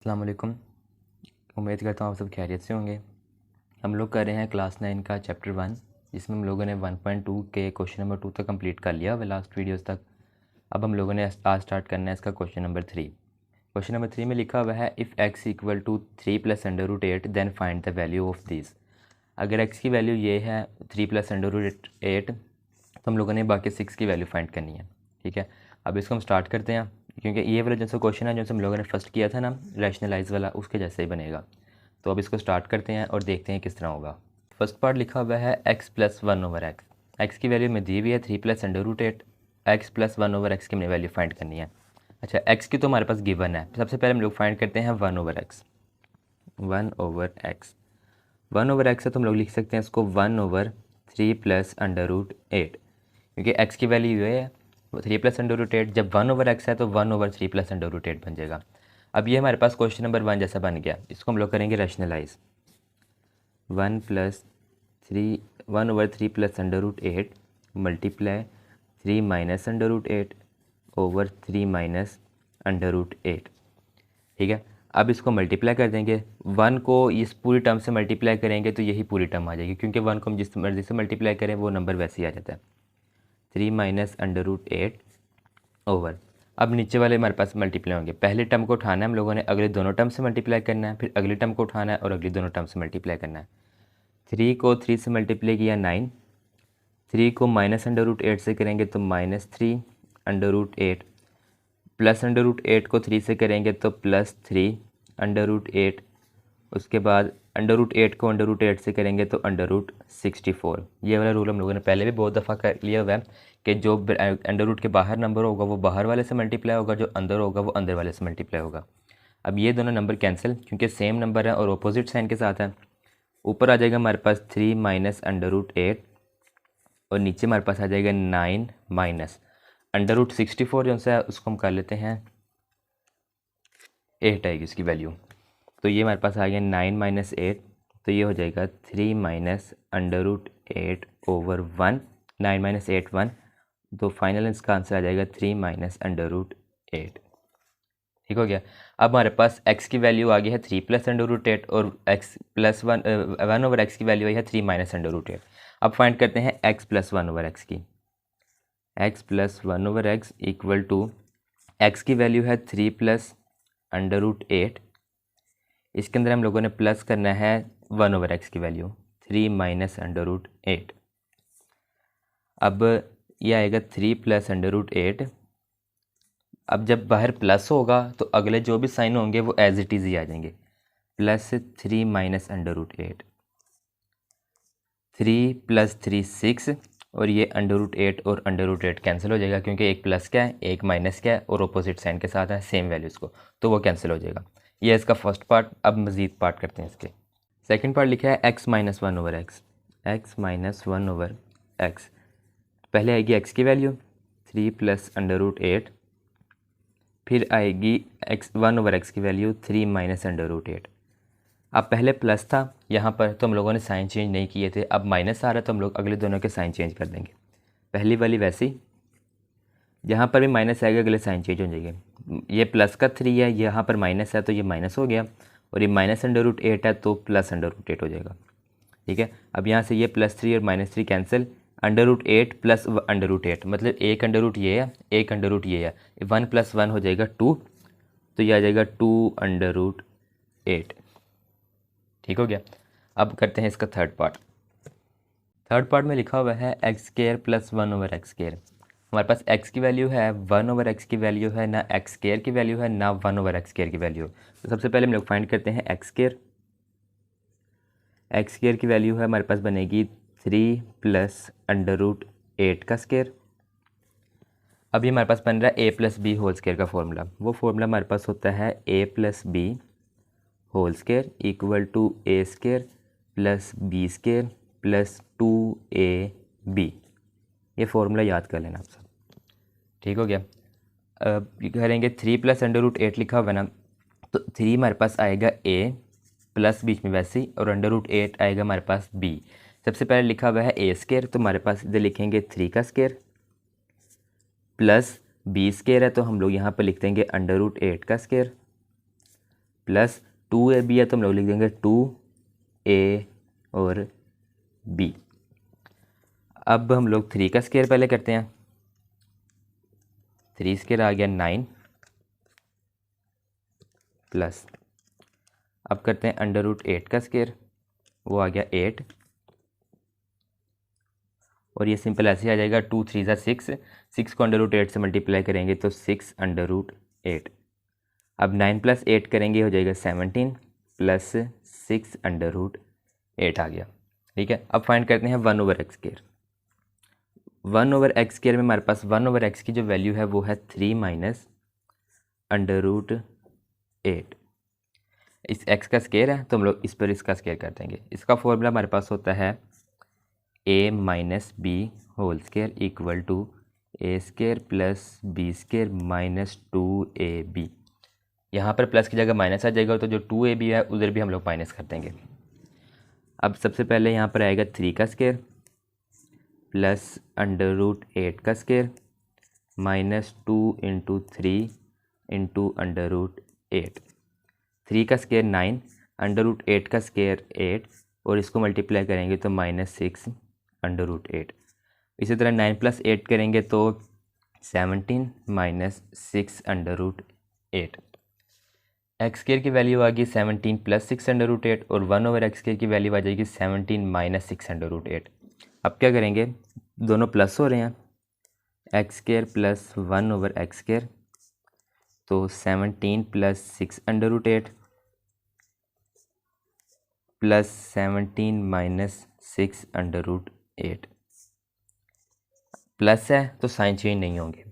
अस्सलाम वालेकुम। उम्मीद करता हूँ आप सब खैरियत से होंगे। हम लोग कर रहे हैं क्लास 9 का चैप्टर 1, जिसमें हम लोगों ने 1.2 के क्वेश्चन नंबर 2 तक कंप्लीट कर लिया हुआ लास्ट वीडियोस तक। अब हम लोगों ने आज स्टार्ट करना है इसका क्वेश्चन नंबर 3। क्वेश्चन नंबर 3 में लिखा हुआ है if x equal to 3 plus under root 8 then find the value of this. अगर x की वैल्यू ये है 3 प्लस अंडर रूट 8, तो हम लोगों ने बाकी 6 की वैल्यू फाइंड करनी है। ठीक है, अब इसको हम स्टार्ट करते हैं, क्योंकि ये वाला जैसा क्वेश्चन है जो हम लोगों ने फर्स्ट किया था ना, रैशनलाइज वाला, उसके जैसे ही बनेगा। तो अब इसको स्टार्ट करते हैं और देखते हैं किस तरह होगा। फर्स्ट पार्ट लिखा हुआ है x प्लस 1/x। एक्स की वैल्यू में दी हुई है 3 plus under root 8। X plus 1/x की हमने वैल्यू फाइंड करनी है। अच्छा, x की तो हमारे पास गिवन है। सबसे पहले हम लोग फाइंड करते हैं 1/x। 1/x 1/x है तो हम लोग लिख सकते हैं इसको 1/3 प्लस अंडर रूट 8, क्योंकि x की वैल्यू ये है 3 प्लस अंडर रूट 8। जब 1/x है तो 1/3 प्लस अंडर रूट 8 बन जाएगा। अब ये हमारे पास क्वेश्चन नंबर 1 जैसा बन गया। इसको हम लोग करेंगे rationalise. 1/3 plus under root 8 multiply 3 minus under root 8 over 3 minus under root 8। ठीक है, अब इसको मल्टीप्लाई कर देंगे। 1 को इस पूरी टर्म से मल्टीप्लाई करेंगे तो यही पूरी टर्म आ जाएगी, क्योंकि 1 को हम जिस मर्जी से मल्टीप्लाई करें वो नंबर वैसे ही आ जाता है। 3 माइनस अंडर रूट 8 ओवर, अब नीचे वाले हमारे पास मल्टीप्लाई होंगे। पहले टर्म को उठाना है हम लोगों ने, अगले दोनों टर्म से मल्टीप्लाई करना है, फिर अगली टर्म को उठाना है और अगली दोनों टर्म से मल्टीप्लाई करना है। 3 को 3 से मल्टीप्लाई किया 9। 3 को माइनस अंडर रूट 8 से करेंगे तो -3 under root 8, plus under root 8 को 3 से करेंगे तो +3 अंडर रूट 8। उसके बाद अंडर रूट 8 को अंडर रूट 8 से करेंगे तो अंडर रूट 64। ये वाला रूल हम लोगों ने पहले भी बहुत दफ़ा कर लिया हुआ है कि जो अंडर रूट के बाहर नंबर होगा वो बाहर वाले से मल्टीप्लाई होगा, जो अंदर होगा वो अंदर वाले से मल्टीप्लाई होगा। अब ये दोनों नंबर कैंसिल, क्योंकि सेम नंबर है और अपोजिट साइन के साथ है। ऊपर आ जाएगा हमारे पास 3 माइनस अंडर रूट 8 और नीचे हमारे पास आ जाएगा 9 माइनस अंडर रूट 64 जो सा है उसको हम कर लेते हैं 8 आएगी उसकी वैल्यू। तो ये हमारे पास आ गया 9 माइनस 8, तो ये हो जाएगा 3 minus under root 8 over 1। 9 minus 8 1, तो फाइनल इसका आंसर आ जाएगा 3 माइनस अंडर रूट 8। ठीक हो गया। अब हमारे पास x की वैल्यू आ गई है 3 प्लस अंडर रूट 8 और x प्लस 1/x की वैल्यू आई है 3 माइनस अंडर रूट 8। अब फाइंड करते हैं x प्लस 1/x की। x plus 1/x equal to, x की वैल्यू है 3 प्लस अंडर रूट 8। इसके अंदर हम लोगों ने प्लस करना है 1/x की वैल्यू 3 माइनस अंडर रूट 8। अब ये आएगा 3 प्लस अंडर रूट 8। अब जब बाहर प्लस होगा तो अगले जो भी साइन होंगे वो एज इट इज़ ही आ जाएंगे। +3 माइनस अंडर रूट 8, 3 प्लस 3 6, और ये अंडर रूट 8 और अंडर रूट 8 कैंसिल हो जाएगा, क्योंकि एक प्लस क्या है एक माइनस क्या है और अपोजिट साइन के साथ है सेम वैल्यूज़ को, तो वो कैंसिल हो जाएगा। ये इसका फर्स्ट पार्ट। अब मज़ीद पार्ट करते हैं इसके। सेकंड पार्ट लिखा है x minus 1/x। x minus 1/x, पहले आएगी x की वैल्यू 3 प्लस अंडर रूट 8, फिर आएगी x 1/x की वैल्यू 3 माइनस अंडर रूट 8। अब पहले प्लस था यहाँ पर तो हम लोगों ने साइन चेंज नहीं किए थे, अब माइनस आ रहा है तो हम लोग अगले दोनों के साइन चेंज कर देंगे। पहली वाली वैसे ही, यहाँ पर भी माइनस आएगा, अगले साइन चेंज हो जाएंगे। ये प्लस का 3 है, यहाँ पर माइनस है तो ये माइनस हो गया, और ये माइनस अंडर रूट 8 है तो प्लस अंडर रूट 8 हो जाएगा। ठीक है, अब यहाँ से ये +3 और -3 cancel, under root 8 plus under root 8, मतलब एक अंडर रूट ये है एक अंडर रूट ये है, 1 + 1 हो जाएगा 2, तो ये आ जाएगा 2 अंडर रूट 8। ठीक हो गया। अब करते हैं इसका थर्ड पार्ट। थर्ड पार्ट में लिखा हुआ है x² प्लस 1/x²। हमारे पास x की वैल्यू है 1/x की वैल्यू है ना, x² की वैल्यू है ना 1/x² की वैल्यू। तो सबसे पहले हम लोग फाइंड करते हैं x²। x² की वैल्यू है हमारे पास बनेगी 3 प्लस अंडर रूट 8 का स्क्वायर। अभी हमारे पास बन रहा है a plus b whole square का फॉर्मूला। वो फॉर्मूला हमारे पास होता है a plus b whole square equal to a² plus b² plus 2ab। ये फॉर्मूला याद कर लेना आप सब। ठीक हो गया। अब करेंगे 3 प्लस अंडर रूट 8 लिखा हुआ है ना, तो 3 हमारे पास आएगा a प्लस बीच में वैसे ही, और अंडर रूट 8 आएगा हमारे पास b। सबसे पहले लिखा हुआ है a², तो हमारे पास इधर लिखेंगे 3 का स्क्वायर प्लस b² है, तो हम लोग यहाँ पर लिख देंगे अंडर रूट 8 का स्क्वायर प्लस 2ab है तो हम लोग लिख देंगे 2a और b। अब हम लोग 3 का स्क्वायर पहले करते हैं। 3 स्क्वायर आ गया 9 प्लस, अब करते हैं √8 का स्क्वायर, वो आ गया 8, और ये सिंपल ऐसे आ जाएगा 2 3 ज़ा 6, 6 को √8 से मल्टीप्लाई करेंगे तो 6 √8। अब 9 + 8 करेंगे हो जाएगा 17 प्लस 6 √8 आ गया। ठीक है, अब फाइंड करते हैं 1/x²। 1/x² में हमारे पास 1/x की जो वैल्यू है वो है 3 माइनस √8। इस x का स्क्वायर है तो हम लोग इस पर इसका स्क्वायर कर देंगे। इसका फॉर्मूला हमारे पास होता है a minus b whole square equal to a² plus b² minus 2ab। यहाँ पर प्लस की जगह माइनस आ जाएगा तो जो 2ab है उधर भी हम लोग माइनस कर देंगे। अब सबसे पहले यहाँ पर आएगा 3 का स्क्वायर प्लस √8 का स्क्वायर माइनस 2 × 3 × √8। 3 का स्क्वायर 9, √8 का स्क्वायर 8, और इसको मल्टीप्लाई करेंगे तो -6 √8। इसी तरह 9 + 8 करेंगे तो 17 माइनस 6 √8। x² की वैल्यू आ गई 17 + 6 √8 और 1/x² की वैल्यू आ जाएगी 17 माइनस 6 √8। अब क्या करेंगे, दोनों प्लस हो रहे हैं, x² प्लस 1/x² तो 17 + 6 √8 प्लस 17 माइनस 6 √8। प्लस है तो साइन चेंज नहीं होंगे।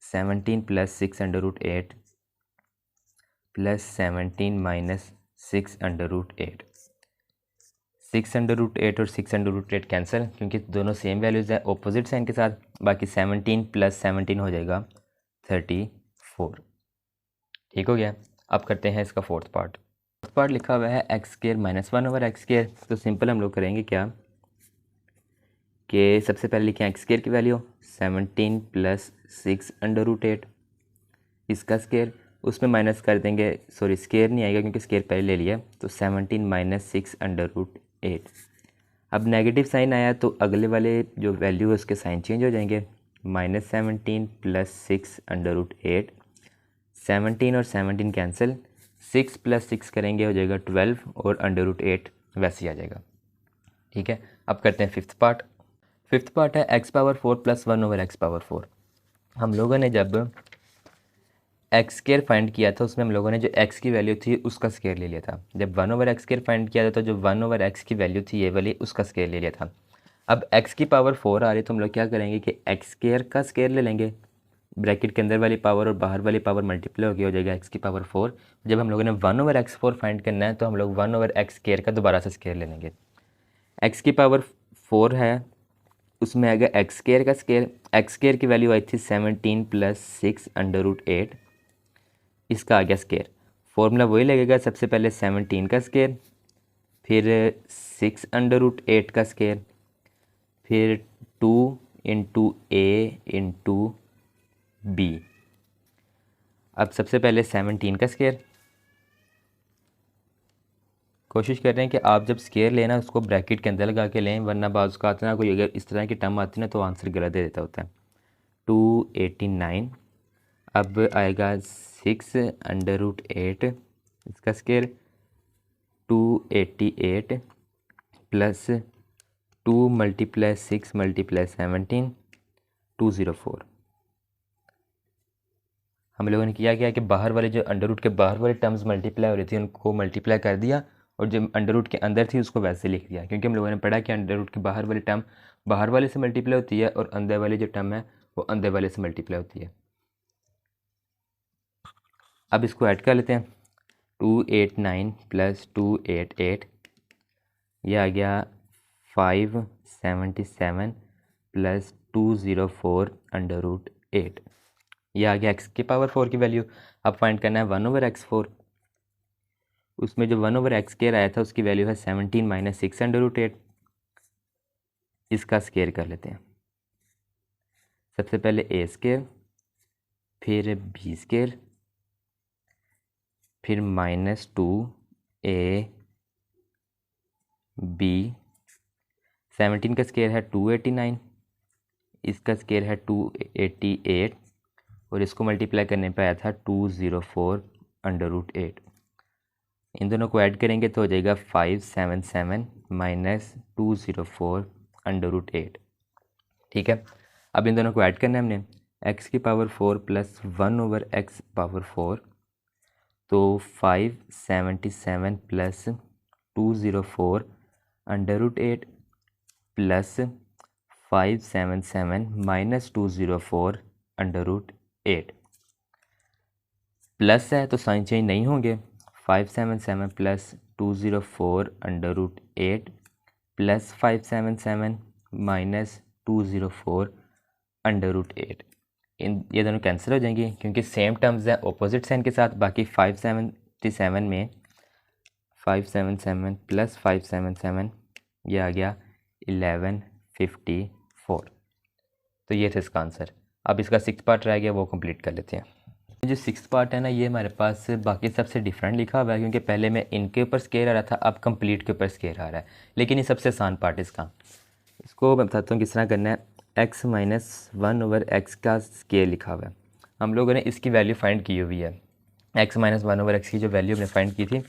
17 + 6 √8 प्लस 17 माइनस 6 √8। 6 √8 और 6 √8 कैंसिल क्योंकि दोनों सेम वैल्यूज़ हैं ऑपोजिट साइन के साथ। बाकी 17 + 17 हो जाएगा 34। ठीक हो गया। अब करते हैं इसका फोर्थ पार्ट लिखा हुआ है x² - 1/x²। तो सिंपल हम लोग करेंगे क्या कि सबसे पहले लिखें x² की वैल्यू 17 + 6 √8, इसका स्क्वायर उसमें माइनस कर देंगे, सॉरी स्क्वायर नहीं आएगा क्योंकि स्क्वायर पहले ले लिया, तो 17 माइनस 6 √8। अब नेगेटिव साइन आया तो अगले वाले जो वैल्यू है उसके साइन चेंज हो जाएंगे। -17 + 6 √8, 17 और 17 कैंसिल, 6 + 6 करेंगे हो जाएगा 12 और √8 वैसे ही आ जाएगा। ठीक है, अब करते हैं फिफ्थ पार्ट है x⁴ + 1/x⁴। हम लोगों ने जब x² फाइंड किया था उसमें हम लोगों ने जो x की वैल्यू थी उसका स्क्वायर ले लिया था। जब 1/x² फाइंड किया था तो जो 1/x की वैल्यू थी ये वाली उसका स्क्वायर ले लिया था। अब x⁴ आ रही तो हम लोग क्या करेंगे कि x² का स्क्वायर ले लेंगे, ब्रैकेट के अंदर वाली पावर और बाहर वाली पावर मल्टीप्लाई होगी, हो जाएगा x⁴। जब हम लोगों ने 1/x⁴ फाइंड करना है तो हम लोग 1/x² का दोबारा से स्क्वायर ले लेंगे। x⁴ है उसमें आएगा x² का स्क्वायर। x² की वैल्यू आई थी 17 + 6 √8, इसका आ गया स्क्वायर। फॉर्मूला वही लगेगा, सबसे पहले 17 का स्क्वायर, फिर 6 √8 का स्क्वायर, फिर 2 × a × b। अब सबसे पहले 17 का स्क्वायर, कोशिश कर रहे हैं कि आप जब स्क्वायर लेना उसको ब्रैकेट के अंदर लगा के लें, वरना बाज़ का आता ना कोई अगर इस तरह की टर्म आती ना तो आंसर गलत दे देता होता है। 289, अब आएगा 6 √8, इसका स्क्वायर 288 प्लस 2 × 6 × 17 204। हम लोगों ने किया क्या कि बाहर वाले जो अंडर रूट के बाहर वाले टर्म्स मल्टीप्लाई हो रही थी उनको मल्टीप्लाई कर दिया और जो अंडर रूट के अंदर थी उसको वैसे लिख दिया, क्योंकि हम लोगों ने पढ़ा कि अंडर रूट के बाहर वाली टर्म बाहर वाले से मल्टीप्लाई होती है और अंदर वाली जो टर्म है वो अंदर वाले से मल्टीप्लाई होती है। अब इसको ऐड कर लेते हैं, 289 + 288, यह आ गया 577 + 204 √8, यह आ गया x⁴ की वैल्यू। अब फाइंड करना है 1/x⁴, उसमें जो 1/x² आया था उसकी वैल्यू है 17 माइनस 6 √8, इसका स्क्वायर कर लेते हैं। सबसे पहले a², फिर b², फिर -2ab, 17 का स्क्वायर है 289, इसका स्क्वायर है 288 और इसको मल्टीप्लाई करने पे आया था 204√8। इन दोनों को ऐड करेंगे तो हो जाएगा 577 -204√8। ठीक है, अब इन दोनों को ऐड करना है हमने, x की पावर 4 प्लस 1/x पावर 4, तो 577 प्लस 204√8 प्लस 577 माइनस 204√8। प्लस है तो साइन चेंज नहीं होंगे, 577 प्लस 204√8 प्लस 577 माइनस 204√8। ये दोनों कैंसिल हो जाएंगी क्योंकि सेम टर्म्स हैं ऑपोजिट साइन के साथ। बाकी 577 में 577 प्लस 577 ये आ गया 1154। तो ये था इसका आंसर। अब इसका 6th पार्ट रह गया, वो कंप्लीट कर लेते हैं। जो 6th पार्ट है ना, ये हमारे पास बाकी सबसे डिफरेंट लिखा हुआ है क्योंकि पहले में इनके ऊपर स्केयर आ रहा था, अब कंप्लीट के ऊपर स्केयर आ रहा है, लेकिन ये सबसे आसान पार्ट इसका। इसको मैं बताता हूँ किस तरह करना है। x - 1/x का स्केयर लिखा हुआ है, हम लोगों ने इसकी वैल्यू फाइंड की हुई है। x - 1/x की जो वैल्यू हमने फाइंड की थी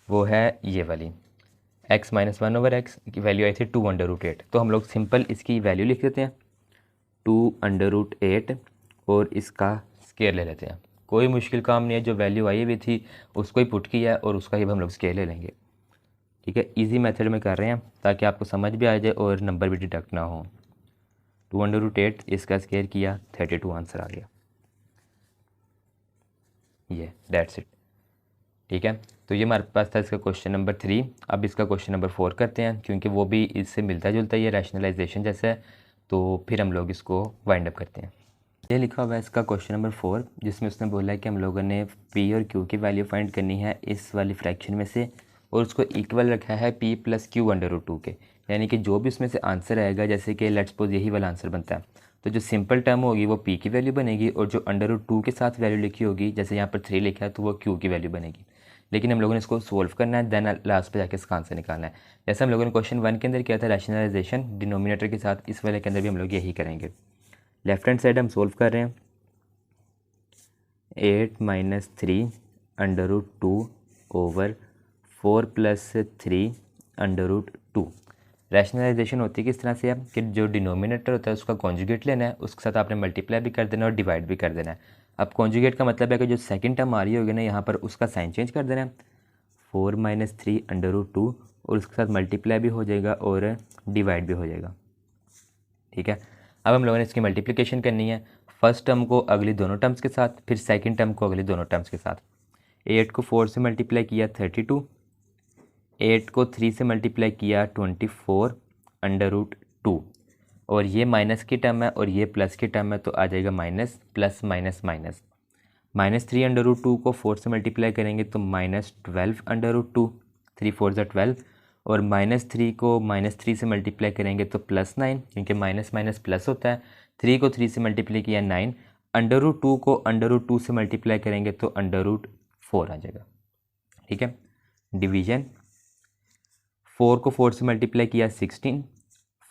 वो है ये वाली, x - 1/x की वैल्यू आई थी 2√8। तो हम लोग सिंपल इसकी वैल्यू लिख देते हैं 2√8 और इसका स्केयर ले लेते हैं। कोई मुश्किल काम नहीं है, जो वैल्यू आई हुई थी उसको ही पुट किया है और उसका ही हम लोग स्केयर ले लेंगे। ठीक है, इजी मेथड में कर रहे हैं ताकि आपको समझ भी आ जाए और नंबर भी डिडक्ट ना हो। 2√8 इसका स्केयर किया, 32 आंसर आ गया। ये दैट्स इट। ठीक है, तो ये हमारे पास था इसका क्वेश्चन नंबर 3। अब इसका क्वेश्चन नंबर 4 करते हैं क्योंकि वो भी इससे मिलता जुलता ही है, रैशनलाइजेशन जैसा है। तो फिर हम लोग इसको वाइंड अप करते हैं। ये लिखा हुआ है इसका क्वेश्चन नंबर 4, जिसमें उसने बोला है कि हम लोगों ने p और q की वैल्यू फाइंड करनी है इस वाली फ्रैक्शन में से, और उसको इक्वल रखा है p + q√2 के। यानी कि जो भी उसमें से आंसर आएगा, जैसे कि लेट्स सपोज यही वाला आंसर बनता है, तो जो सिंपल टर्म होगी वो p की वैल्यू बनेगी, और जो √2 के साथ वैल्यू लिखी होगी, जैसे यहाँ पर 3 लिखा है, तो वो q की वैल्यू बनेगी। लेकिन हम लोगों ने इसको सोल्व करना है, देन लास्ट पे जाके इसका आंसर निकालना है। जैसे हम लोगों ने क्वेश्चन 1 के अंदर किया था रैशनलाइजेशन डिनोमिनेटर के साथ, इस वाले के अंदर भी हम लोग यही करेंगे। लेफ्ट हैंड साइड हम सोल्व कर रहे हैं, 8 - 3√2 ओवर 4 + 3√2। रैशनलाइजेशन होती है किस तरह से है कि जो डिनोमिनेटर होता है उसका कॉन्जुगेट लेना है, उसके साथ आपने मल्टीप्लाई भी कर देना और डिवाइड भी कर देना है। अब कॉन्जुगेट का मतलब है कि जो सेकंड टर्म आ रही होगी ना, यहाँ पर उसका साइन चेंज कर देना है, 4 - 3√2, और उसके साथ मल्टीप्लाई भी हो जाएगा और डिवाइड भी हो जाएगा। ठीक है, अब हम लोगों ने इसकी मल्टीप्लिकेशन करनी है, फर्स्ट टर्म को अगली दोनों टर्म्स के साथ, फिर सेकंड टर्म को अगली दोनों टर्म्स के साथ। 8 को 4 से मल्टीप्लाई किया 32, 8 को 3 से मल्टीप्लाई किया 24√2, और ये माइनस की टर्म है और ये प्लस की टर्म है, तो आ जाएगा माइनस प्लस माइनस माइनस। -3√2 को 4 से मल्टीप्लाई करेंगे तो -12√2, 3 4 = 12, और -3 को -3 से मल्टीप्लाई करेंगे तो +9, क्योंकि माइनस माइनस प्लस होता है। 3 को 3 से मल्टीप्लाई किया 9, √2 को √2 से मल्टीप्लाई करेंगे तो √4 आ जाएगा। ठीक है, डिवीजन 4 को 4 से मल्टीप्लाई किया 16,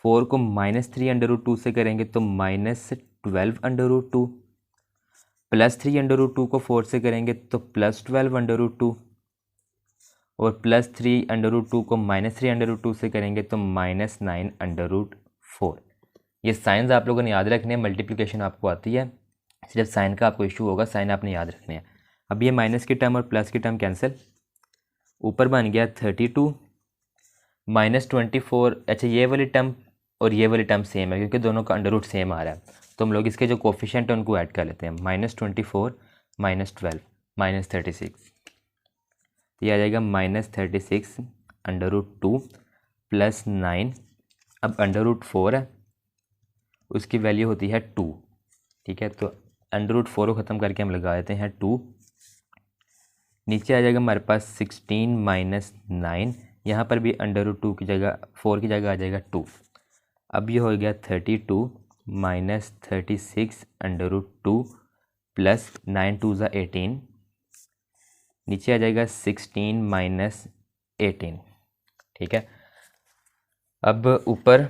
4 को -3√2 से करेंगे तो -12√2, +3√2 को 4 से करेंगे तो +12√2, और +3√2 को -3√2 से करेंगे तो -9√4। ये साइंस आप लोगों ने याद रखने हैं, मल्टीप्लिकेशन आपको आती है, सिर्फ साइन का आपको इशू होगा, साइन आपने याद रखने हैं। अब ये माइनस की टर्म और प्लस की टर्म कैंसिल, ऊपर बन गया 32 -24। अच्छा, ये वाली टर्म और ये वाली टर्म सेम है क्योंकि दोनों का अंडर सेम आ रहा है, तो हम लोग इसके जो कोफिशिएंट है उनको ऐड कर लेते हैं, -24 -12 -36, ये आ जाएगा -36√2 + 9। अब √4 है, उसकी वैल्यू होती है 2। ठीक है, तो √4 को ख़त्म करके हम लगा देते हैं 2, नीचे आ जाएगा हमारे पास 16 - 9, यहाँ पर भी √2 की जगह 4 की जगह आ जाएगा 2। अब ये हो गया 32 - 36√2 + 9 2 = 18, नीचे आ जाएगा 16 माइनस 18। ठीक है, अब ऊपर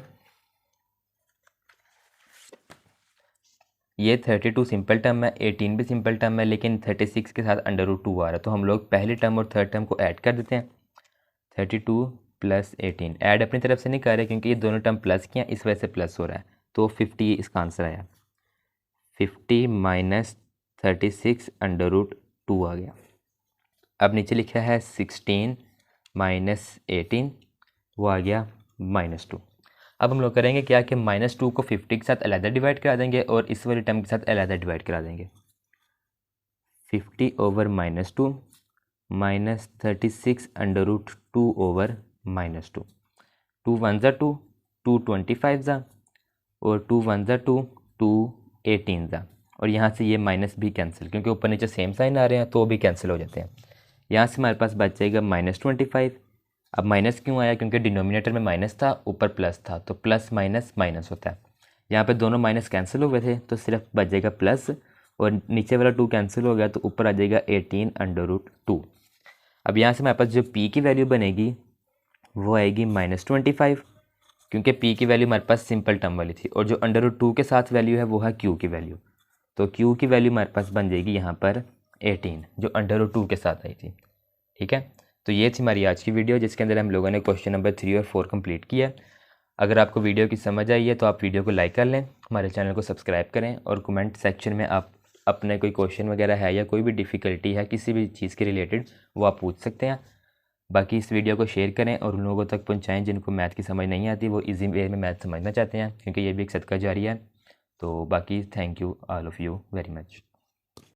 ये 32 सिंपल टर्म है, 18 भी सिंपल टर्म है, लेकिन 36 के साथ √2 आ रहा है, तो हम लोग पहले टर्म और थर्ड टर्म को ऐड कर देते हैं। 32 प्लस 18 ऐड अपनी तरफ से नहीं कर रहे क्योंकि ये दोनों टर्म प्लस किया, इस वजह से प्लस हो रहा है, तो 50 इसका आंसर आया। 50 माइनस 36 √2 आ गया। अब नीचे लिखा है 16 माइनस 18, वो आ गया -2। अब हम लोग करेंगे क्या कि -2 को 50 के साथ अलहदा डिवाइड करा देंगे और इस वाले टर्म के साथ अलहदा डिवाइड करा देंगे। 50 ओवर -2 माइनस 36 √2 ओवर -2। 2 1 ज़ा 2, 2 25 ज़ा, और 2 1 ज़ा 2, 2 18 ज़ा, और यहाँ से ये माइनस भी कैंसिल, क्योंकि ऊपर नीचे सेम साइन आ रहे हैं तो भी कैंसिल हो जाते हैं। यहाँ से हमारे पास बच जाएगा -25। अब माइनस क्यों आया? क्योंकि डिनोमिनेटर में माइनस था, ऊपर प्लस था, तो प्लस माइनस माइनस होता है। यहाँ पे दोनों माइनस कैंसिल हो गए थे तो सिर्फ बच जाएगा प्लस, और नीचे वाला 2 कैंसिल हो गया तो ऊपर आ जाएगा 18 √2। अब यहाँ से हमारे पास जो p की वैल्यू बनेगी वो आएगी -25, क्योंकि p की वैल्यू हमारे पास सिंपल टर्म वाली थी, और जो √2 के साथ वैल्यू है वो है q की वैल्यू, तो q की वैल्यू हमारे पास बन जाएगी यहाँ पर 18, जो √2 के साथ आई थी। ठीक है, तो ये थी हमारी आज की वीडियो, जिसके अंदर हम लोगों ने क्वेश्चन नंबर 3 और 4 कंप्लीट किया। अगर आपको वीडियो की समझ आई है तो आप वीडियो को लाइक कर लें, हमारे चैनल को सब्सक्राइब करें, और कमेंट सेक्शन में आप अपने कोई क्वेश्चन वगैरह है या कोई भी डिफ़िकल्टी है किसी भी चीज़ के रिलेटेड वो आप पूछ सकते हैं। बाकी इस वीडियो को शेयर करें और उन लोगों तक पहुंचाएं जिनको मैथ की समझ नहीं आती, वो इजी वे में मैथ समझना चाहते हैं, क्योंकि ये भी एक सदका जारी है। तो बाकी thank you all of you very much.